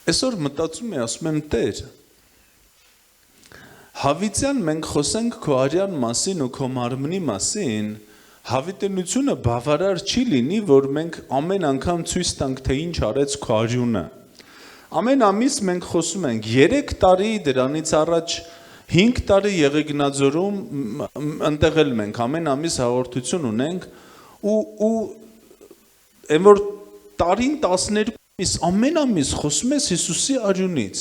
Այսօր մտածում եմ, ասում եմ Տեր, հավիտյան մենք խոսենք քո արյան մասին ու քո մարմնի մասին, հավիտենությունը բավարար չի լինի, որ մենք ամեն անգամ ցույց տանք, թե ինչ արեց քո արյունը։ Ամեն ամիս մենք խոսում ենք 3 տարի դրանից առաջ 5 տարի Եղեգնաձորում ընտեղ էլ մենք ամեն ամիս հաղորդություն ունենք ու այն որ տարին 12 ամիս ամեն ամիս խոսում ես Հիսուսի արյունից,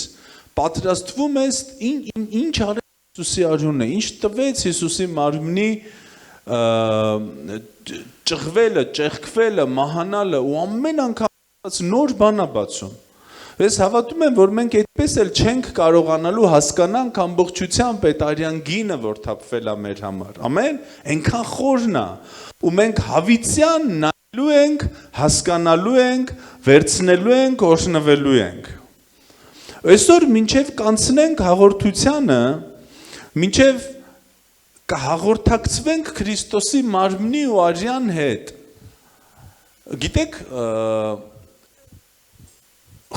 պատրաստվում ես ինչ արեց Հիսուսի արյունը, ինչ տվեց Հիսուսի մարմնի ճղվելը, ճեղքվելը, մահանալը ու ամեն անգամ նոր բան է բացում։ Ես հավատում եմ, որ մենք այդպես էլ չենք կարողանալու հասկանանք ամբողջությամբ այդ արյան գինը, որ թափվել է մեր համար։ Ամեն, այնքան խորն է։ Ու մենք հավիտյան նայելու ենք, հասկանալու ենք, վերցնելու ենք, օրհնվելու ենք։ Այսօր մինչև կանցնենք հաղորդությանը, մինչև կհաղորդակցվենք Քրիստոսի մարմնի ու արյան հետ։ Գիտեք,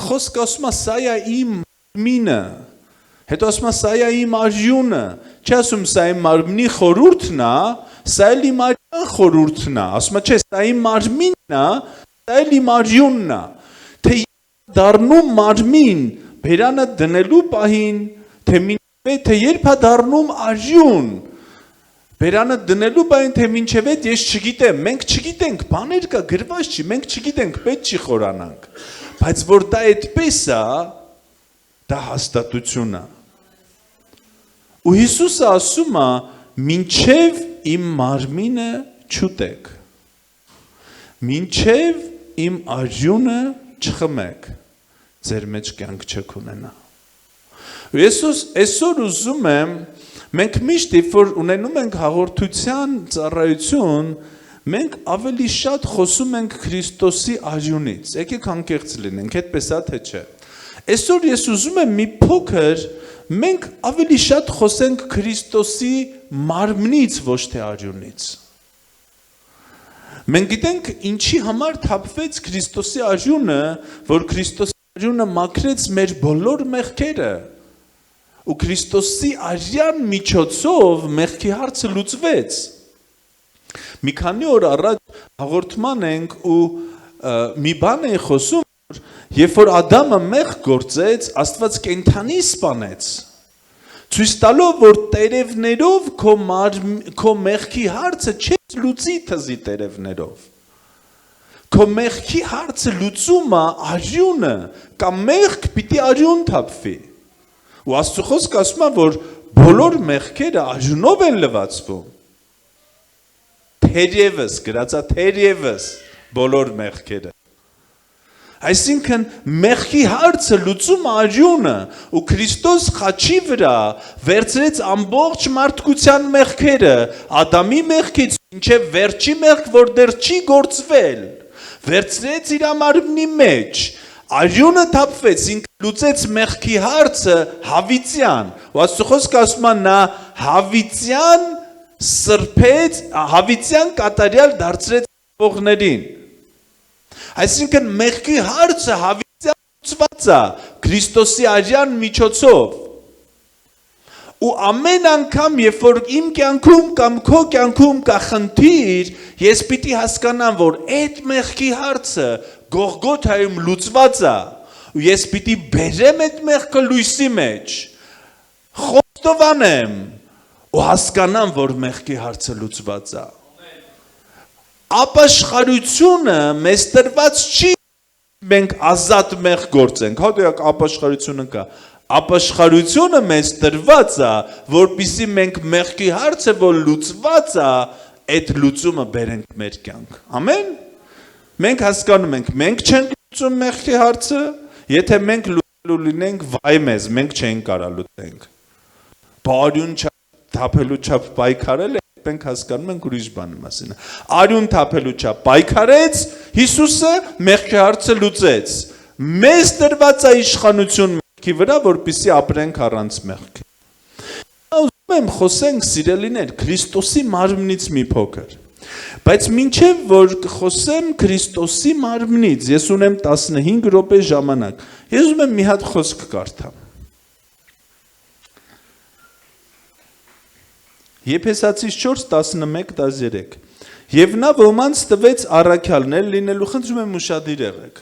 խոսքը ասում է սա է իմ մարմինը, հետո ասում է սա է իմ արյունը, չի ասում սա իմ մարմնի խորհուրդն է, սա էլ իմ արյան խորհուրդն է, ասում է չէ, սա իմ մարմինն է, սա էլ իմ արյունն է, թե դառնում մարմին բերանը դնելու պահին, թե երբ է դառնում արյուն, բերանը դնելու պահին, թե մինչև այդ ես չգիտեմ, մենք չգիտենք, բաներ կա գրված չի, մենք չգիտենք, պետք չի խորանանք, բայց որ դա այդպես է, դա հաստատություն է։ Ու Հիսուսը ասում է, մինչև իմ մարմինը չուտեք, մինչև իմ արյունը չխմեք, ձեր մեջ կյանք չեք ունենա։ Այսօր ուզում եմ, մենք միշտ երբ որ ունենում ենք հաղորդության ծառայություն, մենք ավելի շատ խոսում ենք Քրիստոսի արյունից, եկեք անկեղծ լինենք, այդպես է թե չէ։ Այսօր ես ուզում եմ մի փոքր մենք ավելի շատ խոսենք Քրիստոսի մարմնից, ոչ թե արյունից։ Մենք գիտենք ինչի համար թափվեց Քրիստոսի արյունը, որ Քրիստոսի արյունը մաքրեց մեր բոլոր մեղքերը, ու Քրիստոսի արյան միջոցով մեղքի հարցը լուծվեց։ Մի քանի օր առաջ հաղորդման ենք ու մի բան է խոսում, որ երբ որ Ադամը մեղք գործեց, Աստված կենդանի սպանեց, ցույց տալով, որ տերևներով քո մեղքի հարցը չես լուծի թզի տերևներով։ Քո մեղքի հարցը լուծում է արյունը, կամ մեղք պիտի արյուն թափվի։ Ու Աստծո խոսքը ասում է, որ բոլոր մեղքերը արյունով են լվացվում։ Թերևս, գրածա թերևս բոլոր մեղքերը։ Այսինքն մեղքի հարցը լուծում արյունը ու Քրիստոս խաչի վրա վերցրեց ամբողջ մարդկության մեղքերը, Ադամի մեղքից մինչև վերջի մեղք, որ դեռ չի գործվել, վերցրեց իր մարմնի մեջ, արյունը թափվեց, ինքը լուծեց մեղքի հարցը հավիտյան։ Ու Աստծո խոսքը ասում է նա հավիտյան սրբեց, հավիտյան կատարյալ դարձրեց ողներին։ Այսինքն մեղքի հարցը հավիտյան լուծված է Քրիստոսի արյան միջոցով։ Ու ամեն անգամ, երբ որ իմ կյանքում կամ քո կյանքում կա խնդիր, ես պիտի հասկանամ, որ այդ մեղքի հարցը Գողգոթայում լուծված է, ու ես պիտի բերեմ այդ մեղքը լույսի մեջ, խոստովանեմ ու հասկանամ, որ մեղքի հարցը լուծված է։ Ապաշխարությունը մեզ տրված չի, մենք ազատ մեղք գործենք, հատուկ ապաշխարությունը կա, ապաշխարությունը մեզ տրված է, որպեսզի մենք մեղքի հարցը, որ լուծված է, այդ լուծումը բերենք մեր կյանք, ամեն։ Մենք հասկանում ենք, մենք չենք լուծում մեղքի հարցը, եթե մենք լուծելու լինենք, վայ մեզ, մենք չենք կարա լուծենք։ Արյուն թափելու չափ պայքարել է, մենք հասկանում ենք ուրիշ բանի մասին։ Արյուն թափելու չափ պայքարեց, Հիսուսը մեղքի հարցը լուծեց։ Մեզ տրված է իշխանություն մեղքի վրա, որպեսզի ապրենք առանց մեղքի։ Ուզում եմ խոսենք, սիրելիներ, Քրիստոսի մարմնից մի փոքր։ Բայց մինչև որ խոսեմ Քրիստոսի մարմնից, ես ունեմ 15 րոպե ժամանակ։ Ես ուզում եմ մի հատ խոսք կարդամ։ Եփեսացիս 4:11-13 Եվ նա ոմանց տվեց առաքյալներ լինելու, խնդրում եմ ուշադիր եղեք։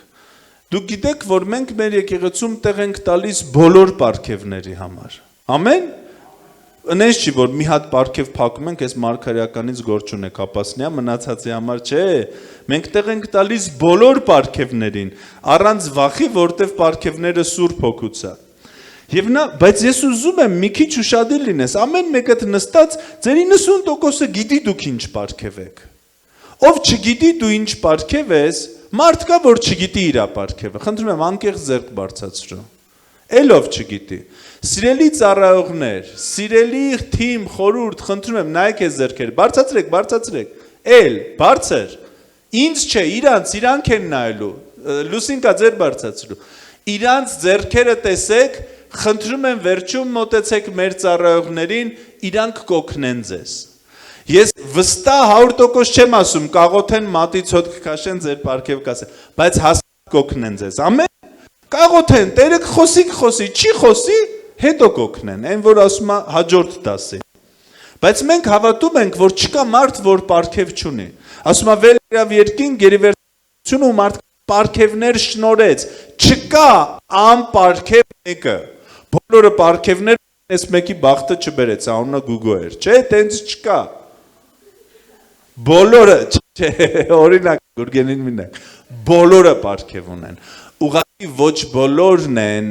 Դուք գիտեք, որ մենք մեր եկեղեցում տեղ ենք տալիս բոլոր պարգևների համար։ Ամեն։ Ընես չի, որ մի հատ պարգև փակում ենք, այս մարգարեականից գործ ունեք ապասնյա, մնացածի համար չէ։ Մենք տեղ ենք տալիս բոլոր պարգևներին, առանց վախի, որտև պարգևները Սուրբ Հոգուց է։ Եվ նա, բայց ես ուզում եմ մի քիչ ուշադիր լինես, ամեն մեկդ նստած, ձեր 90%-ը գիտի դուք ինչ պարգև եք։ Ով չգիտի դու ինչ պարգև ես, մարդ կա, որ չգիտի իր պարգևը, խնդրում եմ անկեղծ ձեռք բարձրացրու։ Էլ ով չգիտի։ Սիրելի ծառայողներ, սիրելի թիմ, խորհուրդ, խնդրում եմ նայեք այս ձեռքերը, բարձրացրեք, էլ, բարձր, ինձ չէ, իրանք են նայելու, Լուսինկա ձեր բարձրացրու, իրանց ձեռքերը տեսեք, խնդրում եմ վերջում մոտեցեք մեր ծառայողներին, իրանք կօգնեն ձեզ։ Ես վստահ 100% չեմ ասում, կաղոթեն մատից հոտ կքաշեն ձեր պարգև կասեն, բայց հաստատ կօգնեն ձեզ։ Ամեն։ Կաղոթեն, Տերը խոսի, չի խոսի, հետո կօգնեն, այն որ ասում է հաջորդ դասի։ Բայց մենք հավատում ենք, որ չկա մարդ, որ պարգև չունի։ Ասում է վեր իրավ երկինք, գերիվերություն ու մարդ պարգևներ շնորհեց։ Չկա անպարգև մեկը։ Բոլորը պարգևներ, այս մեկի բախտը չբերեց, անունը Գուգո էր, չէ, տենց չկա։ Բոլորը, չէ, օրինակ, Գուրգենին մինակ, բոլորը պարգև ունեն։ Ուղղակի ոչ բոլորն են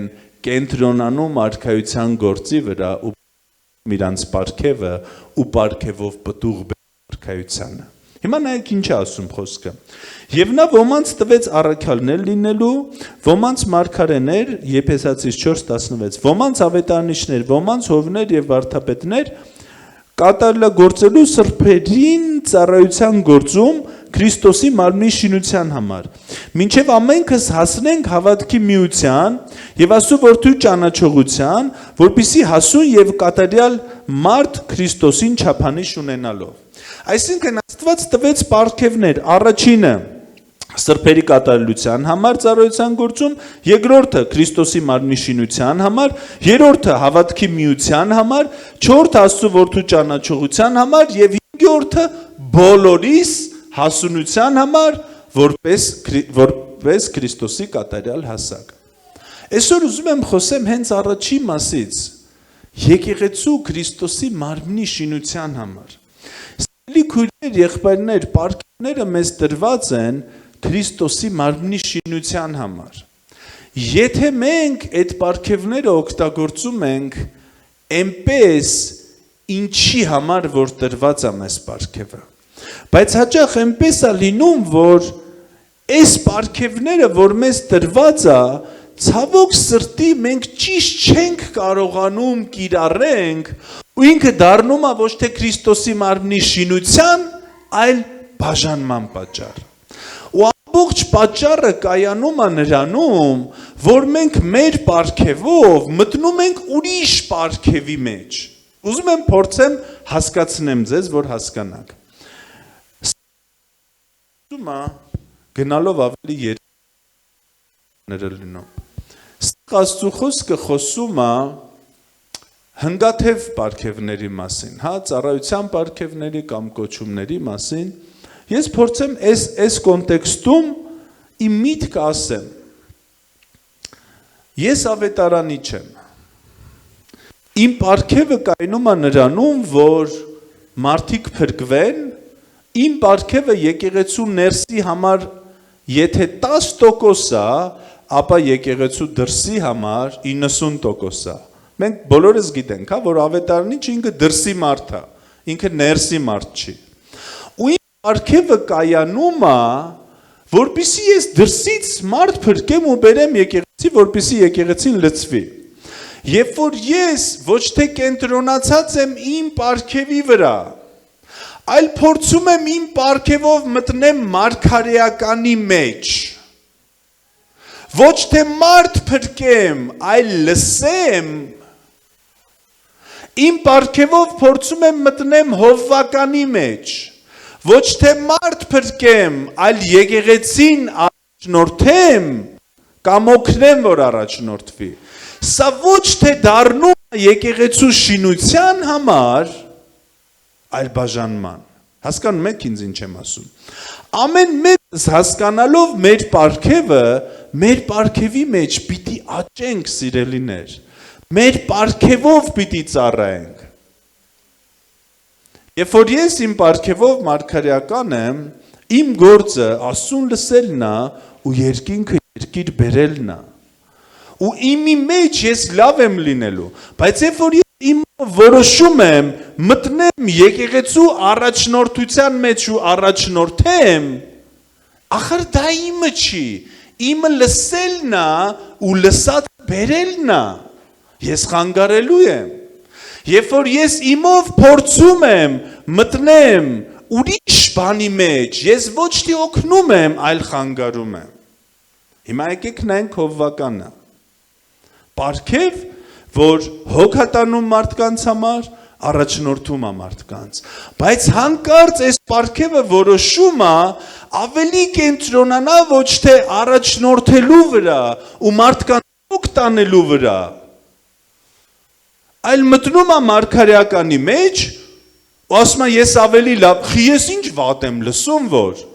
կենտրոնանում արքայության գործի վրա ու իրանց պարգևը ու պարգևով պտուղ արքայությանը։ Հիմա նայեք ինչ է ասում խոսքը։ Եվ նա ոմանց տվեց առաքյալներ լինելու, ոմանց մարգարեներ, Եփեսացիս 4:16, ոմանց ավետարանիչներ, ոմանց հովներ եւ վարդապետներ, կատարելագործելու սրբերին ծառայության գործում Քրիստոսի մարմնի շինության համար։ Մինչև ամենքս հասնենք հավատքի միության եւ Աստծո որդու ճանաչողության, որպիսի հասուն եւ կատարյալ մարդ Քրիստոսին չափանիշ ունենալով։ Այսինքն Աստված տվեց պարգևներ, առաջինը սրբերի կատարելության համար ծառայության գործում, երկրորդը Քրիստոսի մարմնի շինության համար, երրորդը հավատքի միության համար, չորրորդը Աստծո որդու ճանաչողության համար եւ հինգորդը բոլորիս հասունության համար, որպես Քրիստոսի կատարյալ հասակ։ Այսօր ուզում եմ խոսեմ հենց առաջի մասից, եկեղեցու Քրիստոսի մարմնի շինության համար։ Սիրելի քույրեր, եղբայրներ, պարգևները մեզ տրված են Քրիստոսի մարմնի շինության համար։ Եթե մենք այդ պարգևները օգտագործում ենք այնպես ինչի համար, որ տրված է մեզ պարգևը։ Բայց հաճախ այնպես է լինում, որ այս պարգևները, որ մեզ տրված է, ցավոք սրտի մենք ճիշտ չենք կարողանում կիրառենք, ու ինքը դառնում է ոչ թե Քրիստոսի մարմնի շինության, այլ բաժանման պատճառ։ Ու ամբողջ պատճառը կայանում է նրանում, որ մենք մեր պարգևով մտնում ենք ուրիշ պարգևի մեջ։ Ուզում եմ փորձեմ հասկացնեմ ձեզ, որ հասկանաք։ Գնալով ավելի երաները լինում։ Աստծո խոսքը խոսում է հնգաթև պարգևների մասին, հա, ծառայության պարգևների կամ կոչումների մասին։ Ես փորձեմ այս կոնտեքստում իմ միտքը ասեմ։ Ես ավետարանիչ եմ։ Իմ պարգևը կայանում է նրանում, որ մարդիկ փրկվեն, իմ պարգևը եկեղեցու ներսի համար, եթե 10% է, ապա եկեղեցու դրսի համար 90% է։ Մենք բոլորս գիտենք, հա, որ ավետարանիչ ինքը դրսի մարդ է, ինքը ներսի մարդ չի։ Ու իմ պարգևը կայանում է, որպեսզի ես դրսից մարդ փրկեմ ու բերեմ եկեղեցի, որպեսզի եկեղեցին լցվի։ Երբ որ ես ոչ թե կենտրոնացած եմ իմ պարգևի վրա, այլ փորձում եմ իմ պարգևով մտնեմ մարգարեականի մեջ, ոչ թե մարդ փրկեմ, այլ լսեմ, իմ պարգևով փորձում եմ մտնեմ հովվականի մեջ, ոչ թե մարդ փրկեմ, այլ եկեղեցին առաջնորդեմ կամ օգնեմ, որ առաջնորդվի։ Սա ոչ թե դառնում է եկեղեցու շինության համար, այլ բաժանման։ Հասկանում եք ինձ ինչ եմ ասում։ Ամեն մեկս հասկանալով մեր պարգևը, մեր պարգևի մեջ պիտի աճենք, սիրելիներ։ Մեր պարգևով պիտի ծառայենք։ Երբ որ ես իմ պարգևով մարգարեական եմ, իմ գործը Աստծուն լսելն է ու երկինքը երկիր բերելն է։ Ու իմի մեջ ես լավ եմ լինելու, բայց երբ որ ես իմ որոշում եմ մտնեմ եկեղեցու առաջնորդության մեջ ու առաջնորդեմ, ախր դա իմը չի, իմը լսելն է ու լսած բերելն է, ես խանգարելու եմ, երբ որ ես իմով փորձում եմ մտնեմ ուրիշ բանի մեջ, ես ոչ թե օգնում եմ, այլ խանգարում եմ։ Հիմա եկեք նայենք Հովվականը, պարգև, որ հոգատանում մարդկանց համար, առաջնորդում է մարդկանց, բայց հանկարծ այս պարգևը որոշում է ավելի կենտրոնանա ոչ թե առաջնորդելու վրա ու մարդկանց օգ տանելու վրա, այլ մտնում է մարգարեականի մեջ ու ասում է ես ավելի լավ, խի ես ինչ վատ եմ լսում, որ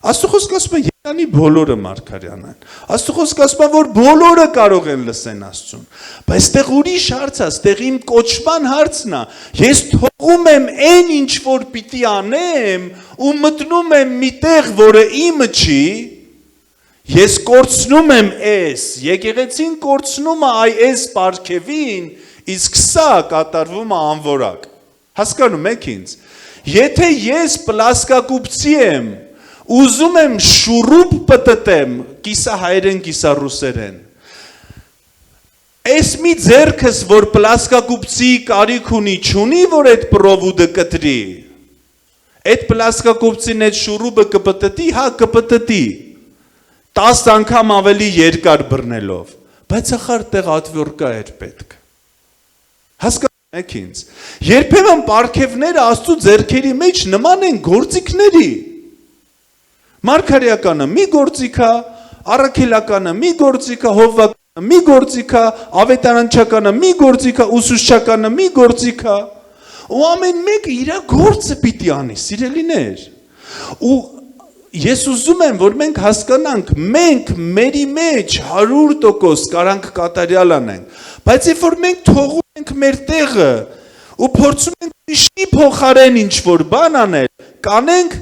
Աստծո խոսքը ասում է Երանի բոլորը մարգարյան են։ Աստծո խոսքը ասում է որ բոլորը կարող են լսեն Աստծուն։ Բայց այդտեղ ուրիշ հարց է, այդտեղ իմ կոչման հարցն է։ Ես թողում եմ այն ինչ որ պիտի անեմ ու մտնում եմ միտեղ, որը իմը չի, ես կորցնում եմ այս, եկեղեցին կորցնում է այս պարգևին, իսկ սա կատարվում է անորակ։ Հասկանում եք ինձ։ Եթե ես պլասկակուպցի եմ, ուզում եմ շուրուպ պտտեմ, կիսա հայերեն, կիսա ռուսերեն։ Այս մի ձերքս, որ պլասկակուպցի կարիք ունի, չունի, որ այդ պրովուդը կտրի։ Այդ պլասկակուպցին այդ շուրուպը կպտտի, հա կպտտի, 10 անգամ ավելի երկար բռնելով, բայց ախար տեղ ատվորկա էր պետք։ Հասկանում եք ինձ։ Երբեմն պարգևները Աստծո ձեռքերի մեջ նման են գործիքների։ Մարգարեականը մի գործիք է, առաքելականը մի գործիք է, հովվականը մի գործիք է, ավետարանչականը մի գործիք է, ուսուցչականը մի գործիք է, ու ամեն մեկը իր գործը պիտի անի, սիրելիներ։ Ու ես ուզում եմ, որ մենք հասկանանք, մենք մերի մեջ 100% կարանք կատարյալ անենք, բայց երբ որ մենք թողում ենք մեր տեղը ու փորձում ենք իշի փոխարեն ինչ որ բան անել, կանենք,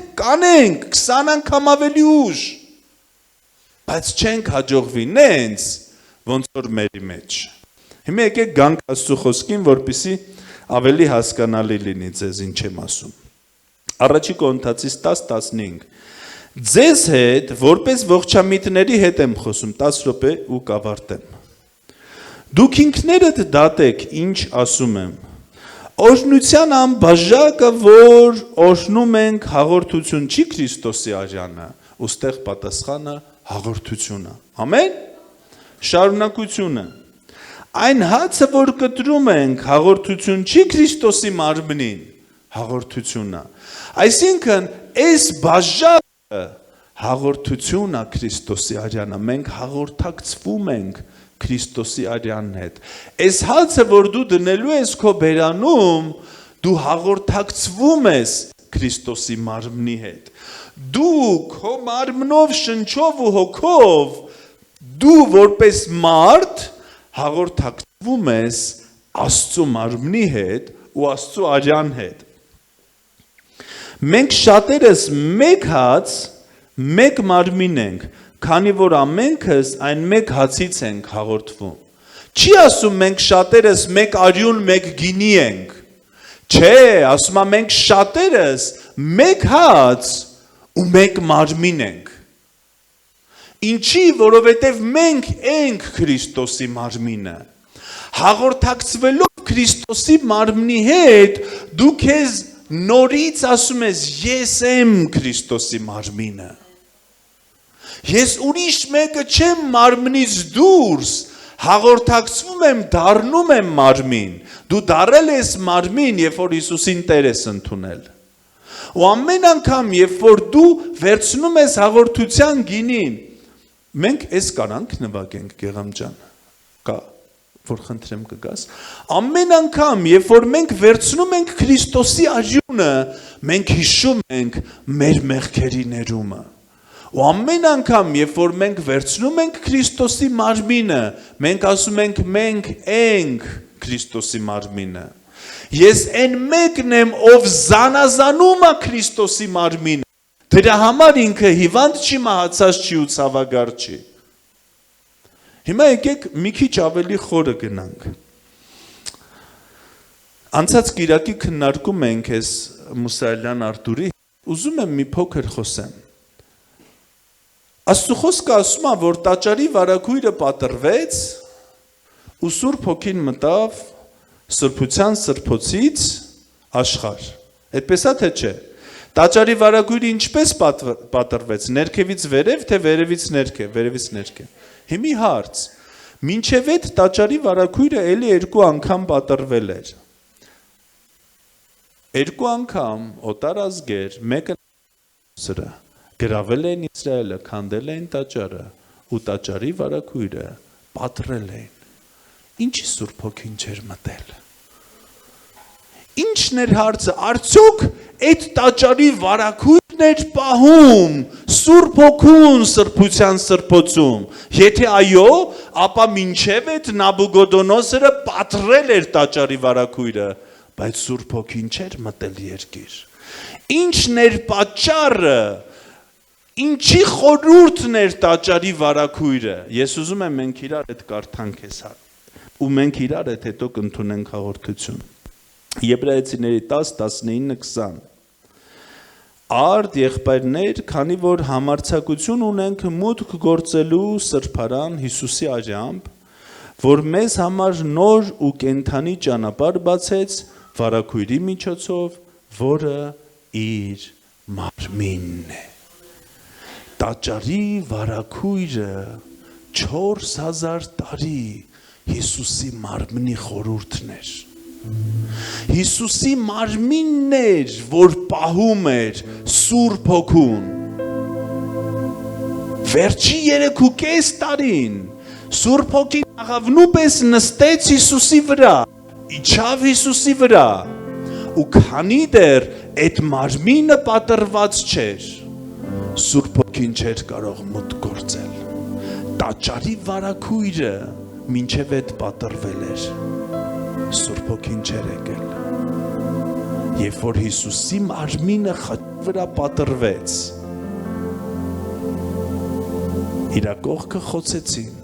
20 անգամ ավելի ուժ, բայց չենք հաջողվի նենց, ոնց որ մերի մեջ։ Հիմա եկեք գանք Աստծո խոսքին, որպեսզի ավելի հասկանալի լինի ձեզ ինչ եմ ասում։ Առաջի Կորինթացիս 10:15 Ձեզ հետ, որպես ողջամիտների հետ եմ խոսում, 10 րոպե ու կավարտեմ։ Դուք ինքներդ դատեք, ինչ ասում եմ։ Օրհնության անբաժակը, որ օրհնում ենք, հաղորդություն չի Քրիստոսի արյանը, ուստեղ պատասխանը հաղորդությունը։ Ամեն։ Շարունակությունը։ Այն հացը, որ կտրում ենք, հաղորդություն չի Քրիստոսի մարմնին, հաղորդությունը։ Այսինքն, այս բաժակը հաղորդություն է Քրիստոսի արյանը, մենք հաղորդակցվում ենք Քրիստոսի արյանն հետ։ Այս հացը, որ դու դնելու ես քո բերանում, դու հաղորդակցվում ես Քրիստոսի մարմնի հետ։ Դու քո մարմնով, շնչով ու հոգով, դու որպես մարդ հաղորդակցվում ես Աստծո մարմնի հետ ու Աստծո արյան հետ։ Մենք շատերս մեկ հաց, մեկ մարմին ենք, քանի որ ամենքս այն մեկ հացից ենք հաղորդվում։ Չի ասում մենք շատերս մեկ արյուն, մեկ գինի ենք։ Չէ, ասում է մենք շատերս մեկ հաց ու մեկ մարմին ենք։ Ինչի, որովհետև մենք ենք Քրիստոսի մարմինը։ Հաղորդակցվելով Քրիստոսի մարմնի հետ, դու քեզ նորից ասում ես, ես եմ Քրիստոսի մարմինը։ Ես ուրիշ մեկը չեմ մարմնից դուրս, հաղորդակցվում եմ, դառնում եմ մարմին, դու դառել ես մարմին, երբ որ Հիսուսին Տեր ես ընդունել։ Ու ամեն անգամ, երբ որ դու վերցնում ես հաղորդության գինին, մենք այս կարանք նվագենք Գեղամ ջան, կա, որ խնդրեմ կգաս, ամեն անգամ, երբ որ մենք վերցնում ենք Քրիստոսի արյունը, մենք հիշում ենք մեր մեղքերի ներումը։ Ու ամեն անգամ, երբ որ մենք վերցնում ենք Քրիստոսի մարմինը, մենք ասում ենք մենք ենք Քրիստոսի մարմինը։ Ես այն մեկն եմ, ով զանազանում է Քրիստոսի մարմինը։ Դրա համար ինքը հիվանդ չի, մահացած չի ու ցավագար չի։ Հիմա եկեք մի քիչ ավելի խորը գնանք։ Անցած կիրակի քննարկում ենք այս Մուսայելյան Արտուրի, ուզում եմ մի փոքր խոսեմ։ Աստծո խոսքը ասում է, որ տաճարի վարագույրը պատրվեց, ու Սուրբ Հոգին մտավ սրբության սրբոցից աշխարհ։ Այդպես է թե չէ։ Տաճարի վարագույրը ինչպես պատրվեց, ներքևից վերև, թե վերևից ներքև, վերևից ներքև։ Հիմի հարց, մինչև այդ տաճարի վարագույրը էլի 2 անգամ պատրվել էր։ 2 անգամ օտար ազգեր, մեկը սրա, գրավել են Իսրայելը, քանդել են տաճարը, ու տաճարի վարագույրը պատրել են։ Ինչի Սուրբ Հոգին չէր մտել։ Ինչն էր հարցը, արդյոք այդ տաճարի վարագույրն էր պահում Սուրբ Հոգուն սրբության սրբոցում։ Եթե այո, ապա մինչև այդ Նաբուգոդոնոսորը պատրել էր տաճարի վարագույրը, բայց Սուրբ Հոգին չէր մտել երկիր։ Ինչն էր պատճառը, ինչի խորհուրդն էր տաճարի վարագույրը։ Ես ուզում եմ մենք իրար այդ կարդանք ես ու մենք իրար այդ հետո կընդունենք հաղորդություն։ Եբրայեցիների 10, 19, 20 Արդ եղբայրներ, քանի որ համարձակություն ունենք մուտք գործելու սրբարան Հիսուսի արյամբ, որ մեզ համար նոր ու կենդանի ճանապարհ բացեց վարագույրի միջոցով, որը իր մարմինն է։ Տաճարի վարագույրը 4000 տարի Հիսուսի մարմնի խորհուրդն էր։ Հիսուսի մարմինն էր, որ պահում էր Սուրբ Հոգուն։ Վերջի 3.5 տարին Սուրբ Հոգին աղավնու պես նստեց Հիսուսի վրա, իջավ Հիսուսի վրա, ու քանի դեռ այդ մարմինը պատրված չէր, Սուրբ Հոգին չէր կարող մուտք գործել։ Տաճարի վարագույրը մինչև այդ պատրվել էր, Սուրբ Հոգին չէր եկել։ Երբ որ Հիսուսի մարմինը խաչի վրա պատրվեց, իր կողքը խոցեցին,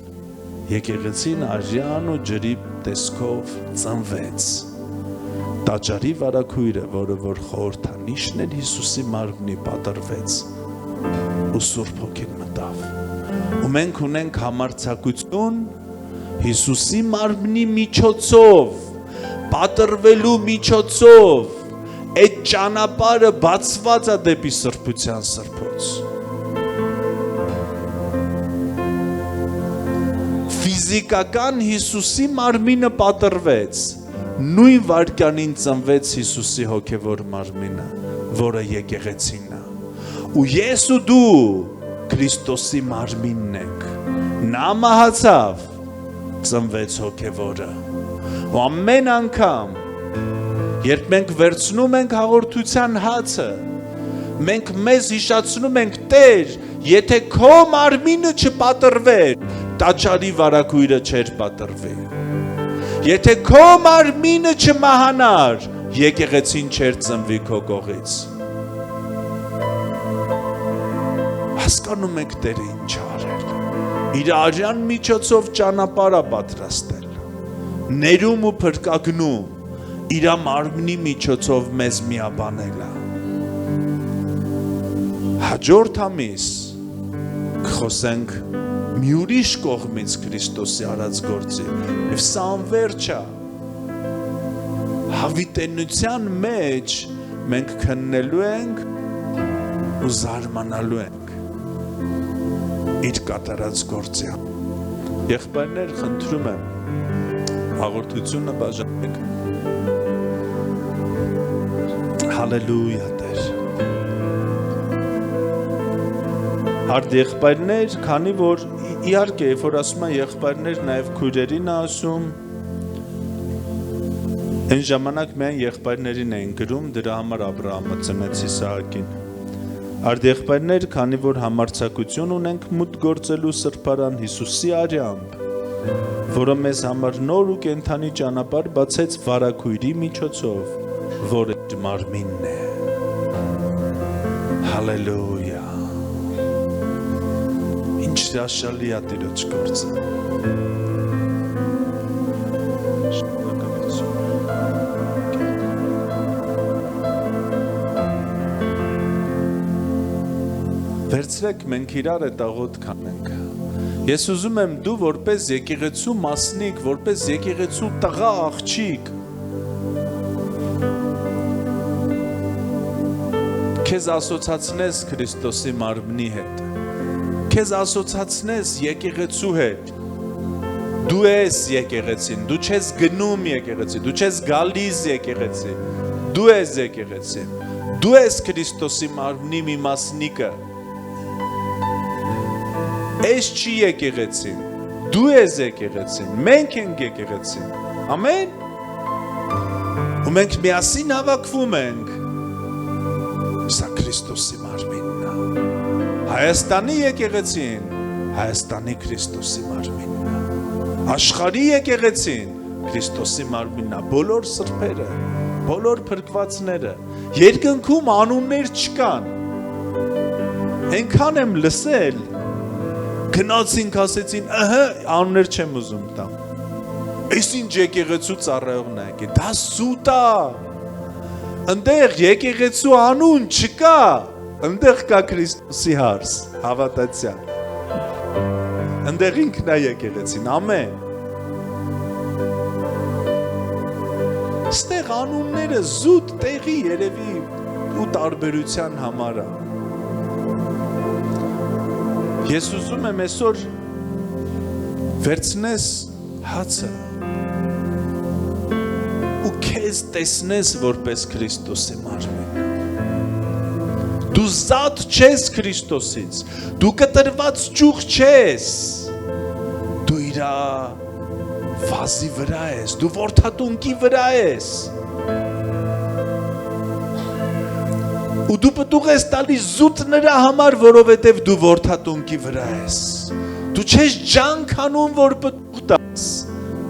եկեղեցին արյան ու ջրի տեսքով ծնվեց։ Տաճարի վարագույրը, որը որ խորհրդանիշն էր Հիսուսի մարմնի, պատրվեց ու Սուրբ Հոգին մտավ։ Ու մենք ունենք համարձակություն Հիսուսի մարմնի միջոցով, պատրվելու միջոցով, այդ ճանապարհը բացված է դեպի սրբության սրբոց։ Ֆիզիկական Հիսուսի մարմինը պատրվեց, նույն վայրկյանին ծնվեց Հիսուսի հոգևոր մարմինը, որը եկեղեցին է։ Ու ես ու դու Քրիստոսի մարմինն ենք։ Նա մահացավ, ծնվեց հոգևորը։ Ու ամեն անգամ, երբ մենք վերցնում ենք հաղորդության հացը, մենք մեզ հիշացնում ենք, Տեր, եթե քո մարմինը չպատրվեր, տաճարի վարագույրը չէր պատրվի։ Եթե քո մարմինը չմահանար, եկեղեցին չէր ծնվի քո կողից։ Հասկանում եք Տերը ինչ արել։ Իր արյան միջոցով ճանապարհ է պատրաստել։ Ներում ու փրկագնում իր մարմնի միջոցով մեզ միաբանել է։ Հաջորդ ամիս կխոսենք մի ուրիշ կողմից Քրիստոսի արած գործի, եւ սա անվերջ է։ Հավիտենության մեջ մենք քննելու ենք ու զարմանալու ենք իր կատարած գործի։ Եղբայրներ, խնդրում եմ, հաղորդությունը բաժանենք։ Հալելույա Տեր։ Արդ եղբայրներ, քանի որ իհարկե, երբ որ ասում են եղբայրներ, նաև քույրերին է ասում, այն ժամանակ միայն եղբայրներին էին գրում, դրա համար Աբրահամը ծնեց Իսահակին։ Արդ եղբայրներ, քանի որ համարձակություն ունենք մուտք գործելու սրբարան Հիսուսի արյամբ, որը մեզ համար նոր ու կենդանի ճանապարհ բացեց վարագույրի միջոցով, որը մարմինն է։ Հալելույա։ Ինչ հրաշալի է Տիրոջ գործը։ Վերցրեք մենք իրար այդ աղոթք անենք։ Ես ուզում եմ դու որպես եկեղեցու մասնիկ, որպես եկեղեցու տղա աղջիկ քեզ ասոցացնես Քրիստոսի մարմնի հետ, քեզ ասոցացնես եկեղեցու հետ, դու ես եկեղեցին, դու չես գնում եկեղեցի, դու չես գալիս եկեղեցի, դու ես եկեղեցին, դու ես Քրիստոսի մարմնի մի մասնիկը, Ես չի եկեղեցին, դու ես եկեղեցին, մենք ենք եկեղեցին, ամեն, ու մենք միասին հավաքվում ենք, սա Քրիստոսի մարմինն է, Հայաստանի եկեղեցին, Հայաստանի Քրիստոսի մարմինն է, աշխարհի եկեղեցին, Քրիստոսի մարմինն է, բոլոր սրբերը, բոլոր փրկվածները, երկնքում անուններ չկան, այնքան եմ լսել, Գնացինք ասեցին, անուններ չեմ ուզում տամ, ես ինչ եկեղեցու ծառայողն է եկել, դա սուտ է, ընդեղ եկեղեցու անուն չկա, ընդեղ կա Քրիստոսի հարս, հավատացյալ, ընդեղ ինքն է եկեղեցին, ամեն, ստեղ անունները զուտ տեղի երևի ու տարբերության համար է, Ես ուզում եմ այսօր վերցնես հացը ու քեզ տեսնես որպես Քրիստոսի մարմին։ Դու զատ չես Քրիստոսից, դու կտրված ճյուղ չես, դու իրա վազի վրա ես, դու որդատունկի վրա ես։ Ու դու պտուղ ես տալիս զուտ նրա համար, որովհետև դու որդատունկի վրա ես։ Դու չես ջանք անում, որ պտուղ տաս,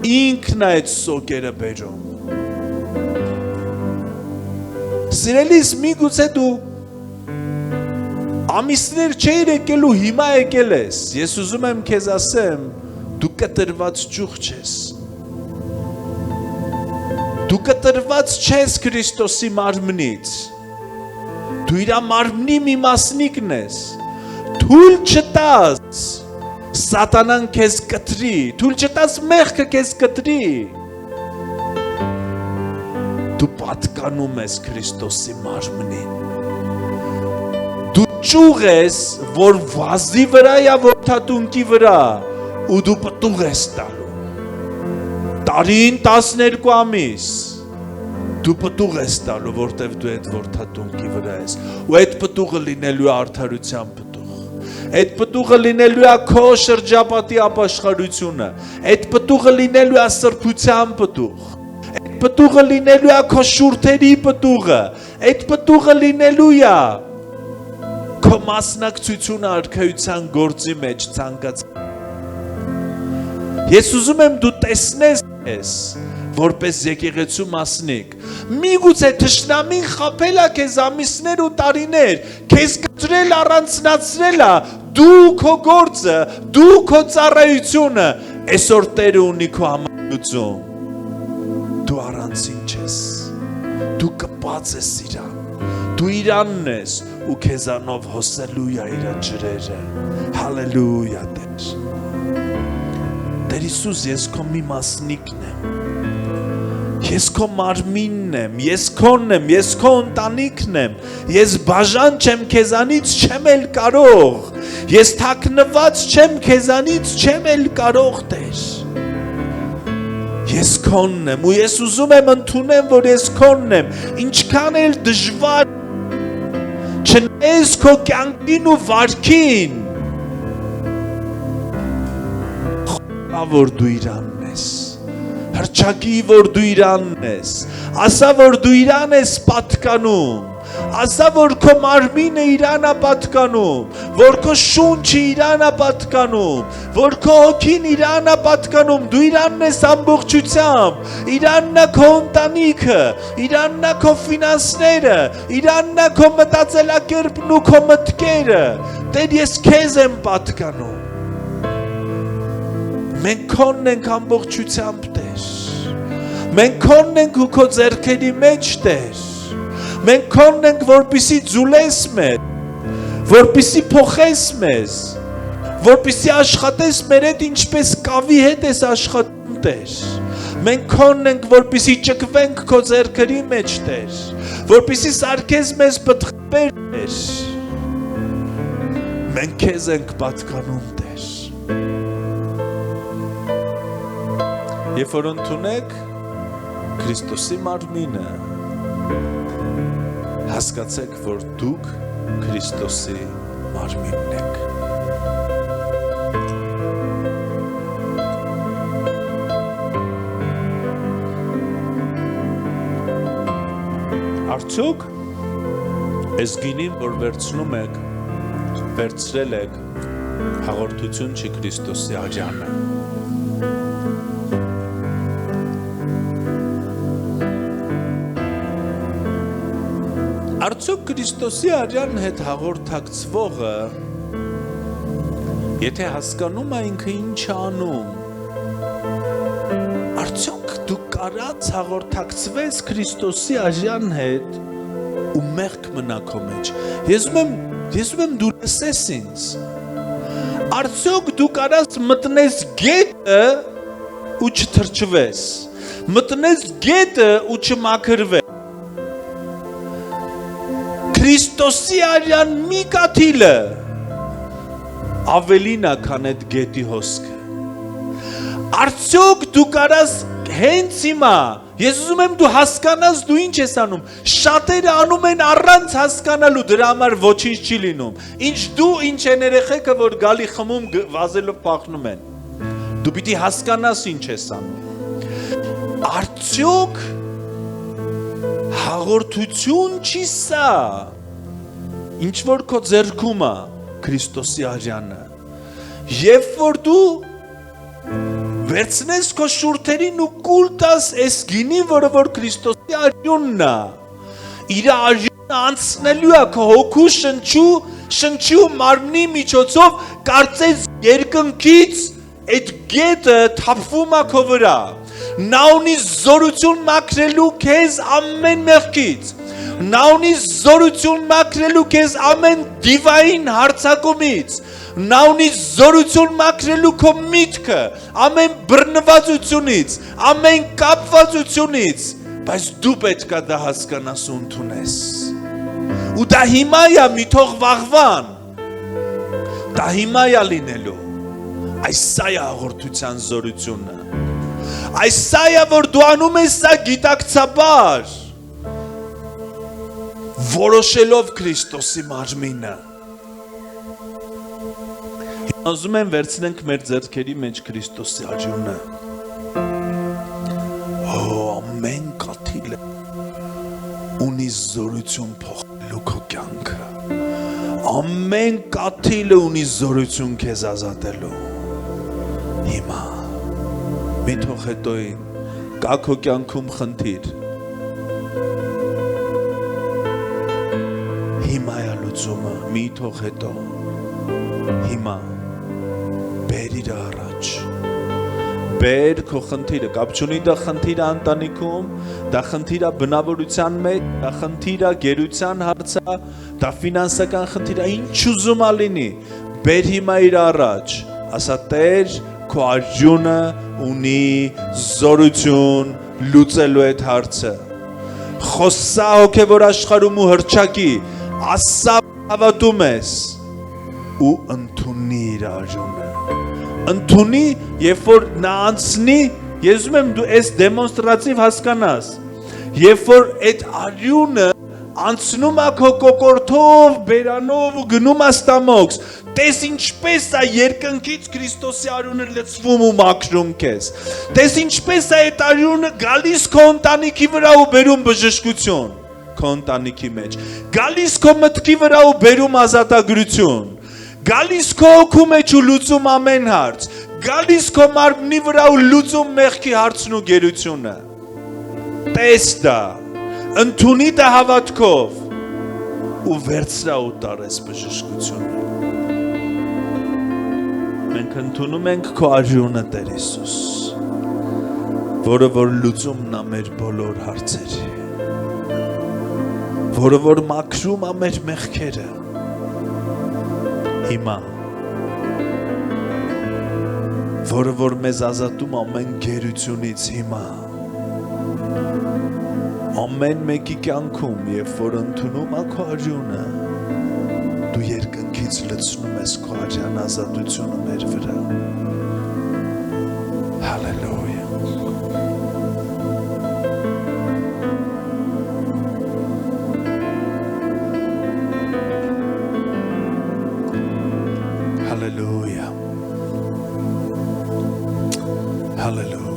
ինքն է այդ սոկերը բերում։ Սիրելիս, միգուցե դու ամիսներ չէիր եկել ու հիմա եկել ես, ես ուզում եմ քեզ ասեմ, դու կտրված ճյուղ չես։ Դու կտրված չես Քրիստոսի մարմնից։ Դու իրա մարմնի մի մասնիկն ես, թույլ չտաս, սատանան քեզ կտրի, թույլ չտաս մեղքը քեզ կտրի, դու պատկանում ես Քրիստոսի մարմնին, դու ճյուղ ես, որ վազի վրա է որդատունկի վրա, ու դու պտուղ ես տալու, տարին 12 ամիս, Դու պտուղ ես տալու, որտև դու այդ որդատունկի վրա ես, ու այդ պտուղը լինելու է արդարության պտուղ, այդ պտուղը լինելու է քո շրջապատի ապաշխարությունը, այդ պտուղը լինելու է սրբության պտուղ, այդ պտուղը լինելու է քո շուրթերի պտուղը, այդ պտուղը լինելու է քո մասնակցությունը արքայության գործի մեջ ցանկացած։ Ես ուզում եմ դու տեսնես ես որպես եկեղեցու մասնիկ, միգուցե թշնամին խաբել է քեզ ամիսներ ու տարիներ, քեզ կտրել առանձնացրել է, դու քո գործը, դու քո ծառայությունը, այսօր Տերը ունի քո համայնքում, դու առանցին չես, դու կպած ես իրան, դու իրանն ես ու քեզանով հոսելու է իր ջրերը, հալելույա Տեր, Տեր Հիսուս, ես քո մի մասնիկն եմ, Ես քո մարմինն եմ, ես քոնն եմ, ես քո ընտանիքն եմ, ես բաժան չեմ քեզանից, չեմ էլ կարող, ես թաքնված չեմ քեզանից, չեմ էլ կարող Տեր, ես քոնն եմ, ու ես ուզում եմ ընդունեմ, որ ես քոնն եմ, ինչքան էլ դժվար, չնայես քո կյանքին ու վարքին, ասա որ դու իրանն ես հրճակի որ դու իրանն ես ասա որ դու իրան ես պատկանում ասա որ քո մարմինը իրան է պատկանում որ քո շունչը իրան է պատկանում որ քո հոգին իրան է պատկանում դու իրանն ես ամբողջությամբ իրանն է քո ընտանիքը իրանն է քո ֆինանսները իրանն է քո մտածելակերպն ու քո մտքերը Տեր ես քեզ եմ պատկանում Մենք քոնն ենք ամբողջությամբ Տեր Մենք քոնն ենք ու քո ձեռքերի մեջ Տեր Մենք քոնն ենք որպիսի ձուլես մեզ որպիսի փոխես մեզ որպիսի աշխատես մեր հետ ինչպես կավի հետ ես աշխատում Տեր Մենք քոնն ենք որպիսի ճկվենք քո ձեռքերի մեջ Տեր որպիսի սարքես մեզ պտղաբեր Տեր Մենք քեզ ենք պատկանում Տեր Երբ որ ընդունեք Քրիստոսի մարմինը հասկացեք որ դուք Քրիստոսի մարմինն եք Արդյոք այս գինին որ վերցնում եք վերցրել եք հաղորդություն չի Քրիստոսի արյանը Արդյոք Քրիստոսի արյան հետ հաղորդակցվողը եթե հասկանում է ինքը ինչ անում Արդյոք դու կարած հաղորդակցվես Քրիստոսի արյան հետ ու մեղք մնա քո մեջ Ես ում դու լսես ինձ Արդյոք դու կարած մտնես գետը ու չթրջվես Մտնես գետը ու չմաքրվես Քրիստոսի արյան մի կաթիլը ավելին է քան այդ գետի հոսքը Արդյոք դու կարաս հենց հիմա Ես ուզում եմ դու հասկանաս դու ինչ ես անում Շատերը անում են առանց հասկանալու դրա համար ոչինչ չի լինում Ինչ դու ինչ են երեխեքը որ գալի խմում վազելով փախնում են Դու պիտի հասկանաս ինչ ես անում Արդյոք հաղորդություն չի սա Ինչ որ քո ձեռքում է Քրիստոսի արյանը Երբ որ դու վերցնես քո շուրթերին ու կուլ տաս այս գինին որը որ Քրիստոսի արյունն է իր արյունը անցնելու է քո հոգու շնչի ու մարմնի միջոցով կարծես երկնքից այդ գետը թափվում է քո վրա Նա ունի զորություն մաքրելու քեզ ամեն մեղքից Նա ունի զորություն մաքրելու քեզ ամեն դիվային հարձակումից Նա ունի զորություն մաքրելու քո միտքը ամեն բռնվածությունից ամեն կապվածությունից բայց դու պետք է դա հասկանաս ու ընդունես ու դա հիմա է մի թող վաղվան դա հիմա է լինելու այս սա է հաղորդության զորությունը Այս սա է որ դու անում ես սա գիտակցաբար որոշելով Քրիստոսի մարմինը Ուզում եմ վերցնենք մեր ձեռքերի մեջ Քրիստոսի արյունը ամեն կաթիլը ունի զորություն փոխելու քո կյանքը ամեն կաթիլը ունի զորություն քեզ ազատելու հիմա Մի թող հետոին կա քո կյանքում խնդիր Հիմա է լուծումը մի թող հետո Հիմա բեր իր առաջ Բեր քո խնդիրը կապ չունի դա խնդիր է ընտանիքում դա խնդիր է բնավորության մեջ դա խնդիր է գերության հարց է դա ֆինանսական խնդիր է ինչ ուզում է լինի բեր հիմա իր առաջ ասա Տեր քո արյունը ունի զորություն լուծելու այդ հարցը խոսա հոգևոր աշխարհում ու հրճակի ասա հավատում ես ու ընդունի իր արյունը ընդունի երբ որ նա անցնի ես ուզում եմ դու այս դեմոնստրատիվ հասկանաս երբ որ այդ արյունը անցնում է քո կոկորտով բերանով ու գնում է ստամոքս Տես ինչպես է երկնքից Քրիստոսի արյունը լցվում ու մաքրում քեզ։ Տես ինչպես է այդ արյունը գալիս քո ընտանիքի վրա ու բերում բժշկություն քո ընտանիքի մեջ։ Գալիս քո մտքի վրա ու բերում ազատագրություն։ Գալիս քո հոգու մեջ ու լուծում ամեն հարց։ Գալիս քո մարմնի վրա ու լուծում մեղքի հարցն ու գերությունը։ Տես դա, ընդունի դա հավատքով ու վերցրա ու տարես բժշկությունը։ Մենք ընդունում ենք քո արյունը, Տեր Հիսուս, որը որ լուծումն է մեր բոլոր հարցերի, որը որ մաքրում է մեր մեղքերը։ Հիմա, որը որ մեզ ազատում ամեն գերությունից հիմա, ամեն մեկի կյանքում, երբ որ ընդունում է քո արյունը, դու երկնքից լցնում ես քո արյան ազատությունը մեր վրա։ Հալելույա։ Hallelujah. Hallelujah.